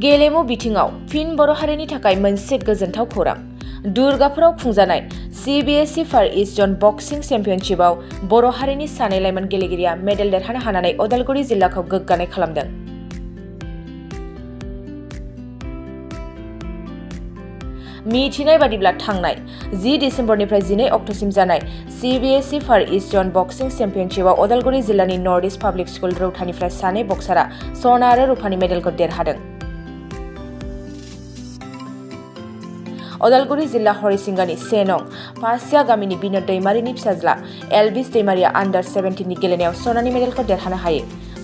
गेलेमु बिथिङाव फिन बर' हारिनि थाखाय मोनसे गोजोनथाव खौरां। दुर्गापुराव खुंजानाय CBSE फार इस्ट जन बक्सिं चेम्पियनशिपआव बर' हारिनि सानै लाइमोन गेलेगिरिया मेडेल देरहानो हानानै उदालगुरि जिल्लाखौ गोग्गानाय खालामदों। मिथिनाय बादिब्ला थांनाय 10 डिसेम्बरनिफ्राय 12 अक्ट'सिम जानाय CBSE फार इस्ट जन बक्सिं चेम्पियनशिपआव उदालगुरि जिल्लानि नर्थ इस्ट पाब्लिक स्कुल रौतानिफ्राय सानै बक्सारा सना आरो रुफानि मेडेलखौ देरहादों। उदालगुरि जिल्ला हरिसिंगानि 1 नं पासिया गामिनि बिनोद दैमारिनि फिसाज्ला एलबिस दैमारिया आन्डार 17 नि गेलेनायाव सनानि मेडेलखौ देरहानो हायो।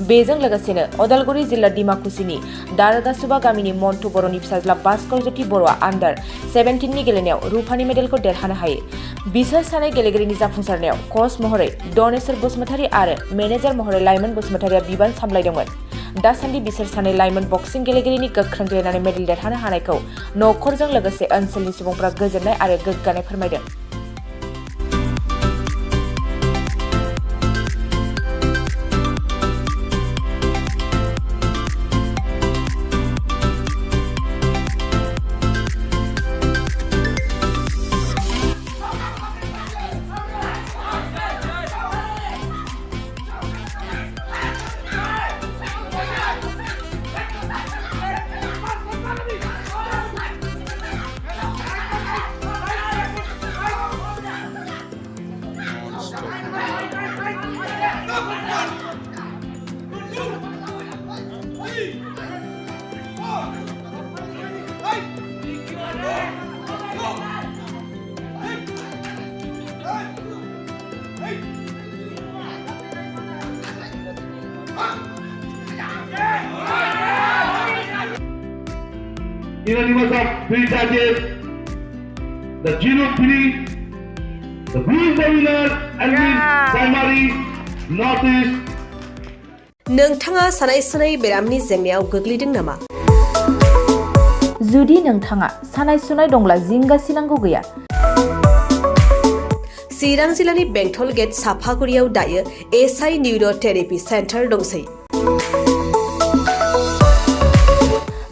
बेजों लोगोसेनो उदालगुरि जिल्ला डिमाकुसिनि दारगासुबा गामिनि मन्टु बर'नि फिसाज्ला भास्कर ज्योति बर'आ आन्डार 17 नि गेलेनायाव रुफानि मेडेलखौ देरहानो हायो। बिसोर सानै गेलेगिरिनि जाफुंसारनायाव कच महरै दनेश्वर बसुमतारी आरो मेनेजार महरै लाइमोन बसुमतारीया बिबान सामलायदोंमोन। दासान्दि बिसोर सानै लाइमोन बक्सिं गेलेगिरिनि गोख्रों गेलेनानै मेडेल देरहानो हानायखौ नखरजों लोगोसे ओनसोलनि सुबुंफ्रा गोजोननाय आरो गोग्गानाय फोरमायदों। In the numbers of 3 judges, the 0-3, the blue is the winner, Elvis Primary, North East. नोंथाङा सानाय सुनाय बेरामनि जेंनायाव गोग्लैदों नामा? जुदि नोंथाङा सानाय सुनाय दंब्ला जिंगा सिनांगौ गैया। चिरां जिल्लानि बेंटल गेट साफागुरियाव दायो SI निउर' थेरापि सेन्टार दंसै।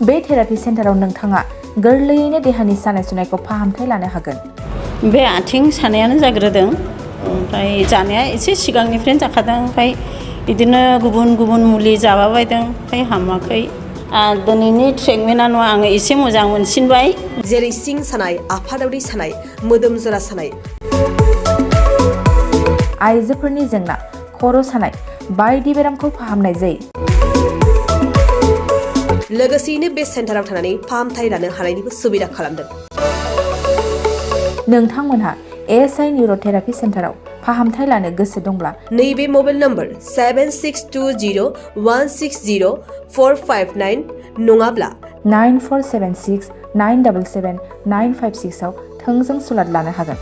बे थेरापि सेन्टाराव नोंथाङा गोरलैयैनो देहानि सानाय सुनायखौ फाहामथाय लानो हागोन। बे आथिं सानायानो जाग्रोदों, ओमफ्राय जानाया एसे सिगांनिफ्रायनो जाखादों, ओमफ्राय बिदिनो गुबुन गुबुन मुलि जाबाबायदों, ओमफ्राय हामाखै। दिनैनि ट्रिटमेन्टआनो आङो एसे मोजां मोनसिनबाय। जेरै सिं सानाय, आफादावरि सानाय, मोदोम जरा सानाय, आइजोफोरनि जेंना, खर' सानाय बायदि बेरामखौ फाहामनाय जायो। लोगोसेयैनो बे सेन्टाराव थानानै फाहामथाय लानो हानायनिबो सुबिदा खालामदों। नोंथांमोनहा SI निउर' थेरापि सेन्टाराव फाहामथाय लानो गोसो दंब्ला नैबे मबाइल नम्बर 7620160459 नङाब्ला 9476977956 आव थोंजों सुलाद लानो हागोन।